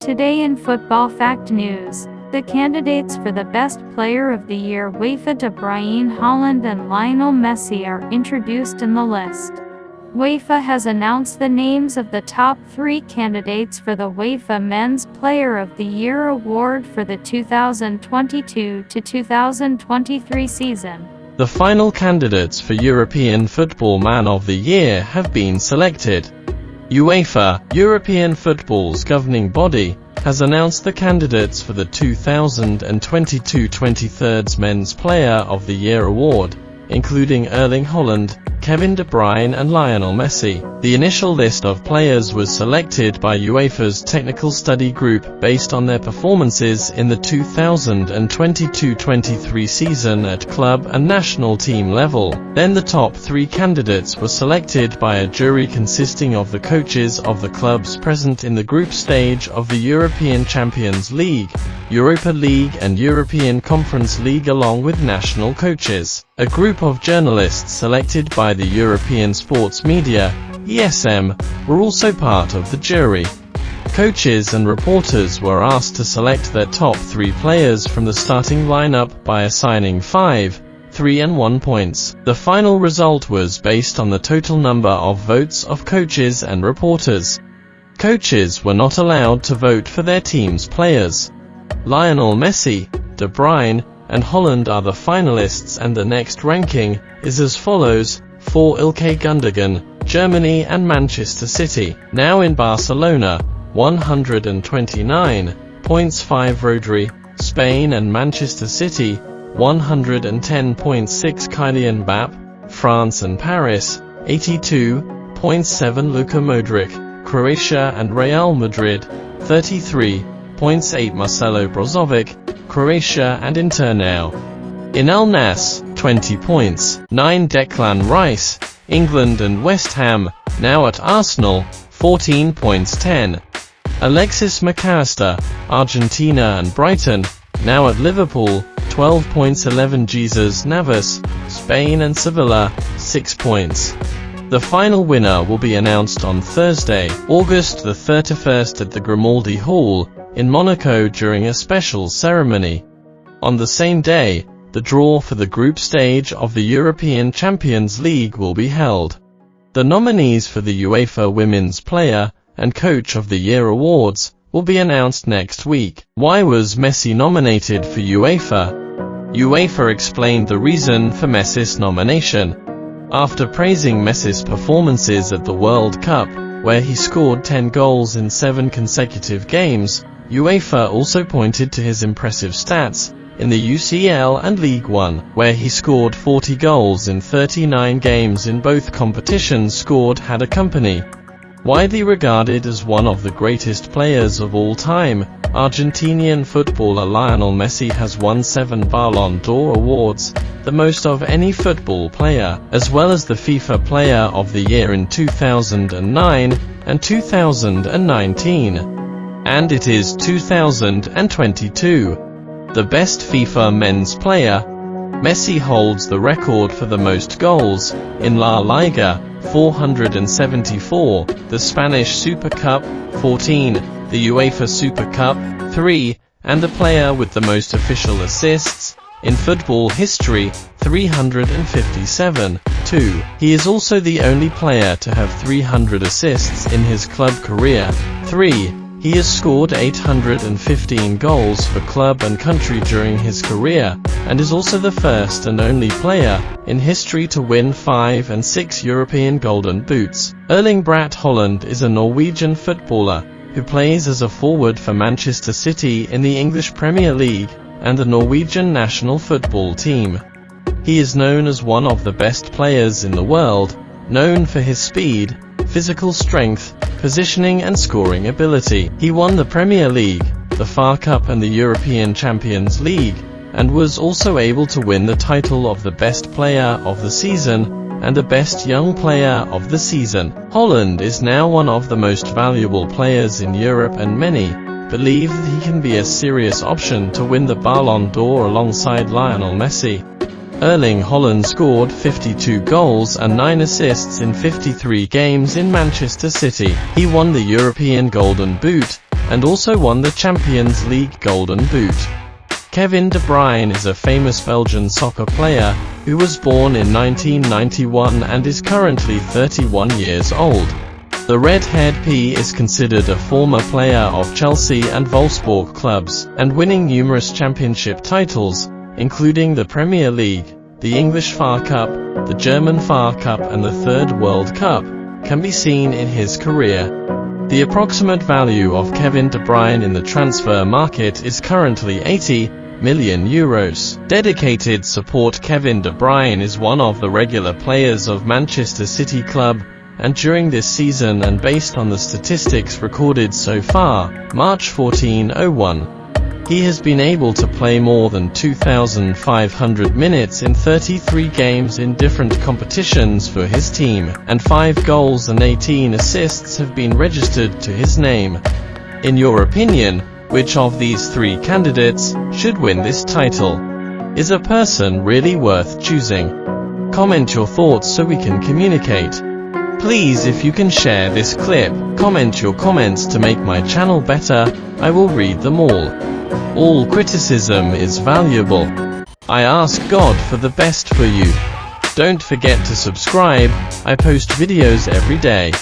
Today in Football Fact News, the candidates for the Best Player of the Year UEFA Bruyne, Holland and Lionel Messi are introduced in the list. UEFA has announced the names of the top 3 candidates for the UEFA Men's Player of the Year award for the 2022-2023 season. The final candidates for European Football Man of the Year have been selected. UEFA, European football's governing body, has announced the candidates for the 2022-23 Men's Player of the Year award, including Erling Holland, Kevin De Bruyne and Lionel Messi. The initial list of players was selected by UEFA's technical study group based on their performances in the 2022-23 season at club and national team level. Then the top 3 candidates were selected by a jury consisting of the coaches of the clubs present in the group stage of the European Champions League, Europa League and European Conference League, along with national coaches. A group of journalists selected by the European Sports Media, ESM, were also part of the jury. Coaches and reporters were asked to select their top 3 players from the starting lineup by assigning 5, 3 and 1 points. The final result was based on the total number of votes of coaches and reporters. Coaches were not allowed to vote for their team's players. Lionel Messi, De Bruyne, and Holland are the finalists, and the next ranking is as follows: for Ilkay, Gundogan, Germany and Manchester City. Now in Barcelona, 129 points. 5 Rodri, Spain and Manchester City, 110.6 Kylian Mbappé, France and Paris, 82 points. 7 Luka Modric, Croatia and Real Madrid, 33 points. 8 Marcelo Brozovic, Croatia and Intermiami. In Al Nassr, 20 points. 9 Declan Rice, England and West Ham, now at Arsenal, 14 points. 10 Alexis Mac Allister, Argentina and Brighton, now at Liverpool, 12 points. 11 Jesus Navas, Spain and Sevilla, 6 points. The final winner will be announced on Thursday, August the 31st at the Grimaldi Hall in Monaco during a special ceremony. On the same day, the draw for the group stage of the European Champions League will be held. The nominees for the UEFA Women's Player and Coach of the Year awards will be announced next week. Why was Messi nominated for UEFA? UEFA explained the reason for Messi's nomination. After praising Messi's performances at the World Cup, where he scored 10 goals in 7 consecutive games, UEFA also pointed to his impressive stats in the UCL and League One, where he scored 40 goals in 39 games in both competitions. Scored had a company. Widely regarded as one of the greatest players of all time, Argentinian footballer Lionel Messi has won 7 Ballon d'Or awards, the most of any football player, as well as the FIFA Player of the Year in 2009 and 2019. And it is 2022. The best FIFA men's player. Messi holds the record for the most goals in La Liga, 474, the Spanish Super Cup, 14, the UEFA Super Cup, 3, and the player with the most official assists in football history, 357, 2. He is also the only player to have 300 assists in his club career, 3. He has scored 815 goals for club and country during his career, and is also the first and only player in history to win 5 and 6 European Golden Boots. Erling Holland is a Norwegian footballer who plays as a forward for Manchester City in the English Premier League and the Norwegian national football team. He is known as one of the best players in the world, known for his speed, physical strength, positioning and scoring ability. He won the Premier League, the FA Cup and the European Champions League, and was also able to win the title of the Best Player of the Season and the Best Young Player of the Season. Holland is now one of the most valuable players in Europe, and many believe that he can be a serious option to win the Ballon d'Or alongside Lionel Messi. Erling Holland scored 52 goals and 9 assists in 53 games in Manchester City. He won the European Golden Boot, and also won the Champions League Golden Boot. Kevin De Bruyne is a famous Belgian soccer player who was born in 1991 and is currently 31 years old. The red-haired P is considered a former player of Chelsea and Wolfsburg clubs, and winning numerous championship titles, including the Premier League, the English FA Cup, the German FA Cup and the Third World Cup, can be seen in his career. The approximate value of Kevin De Bruyne in the transfer market is currently €80 million. Dedicated support. Kevin De Bruyne is one of the regular players of Manchester City club, and during this season and based on the statistics recorded so far, March 14/01, he has been able to play more than 2,500 minutes in 33 games in different competitions for his team, and 5 goals and 18 assists have been registered to his name. In your opinion, which of these 3 candidates should win this title? Is a person really worth choosing? Comment your thoughts so we can communicate. Please, if you can share this clip, comment your comments to make my channel better. I will read them all. All criticism is valuable. I ask God for the best for you. Don't forget to subscribe. I post videos every day.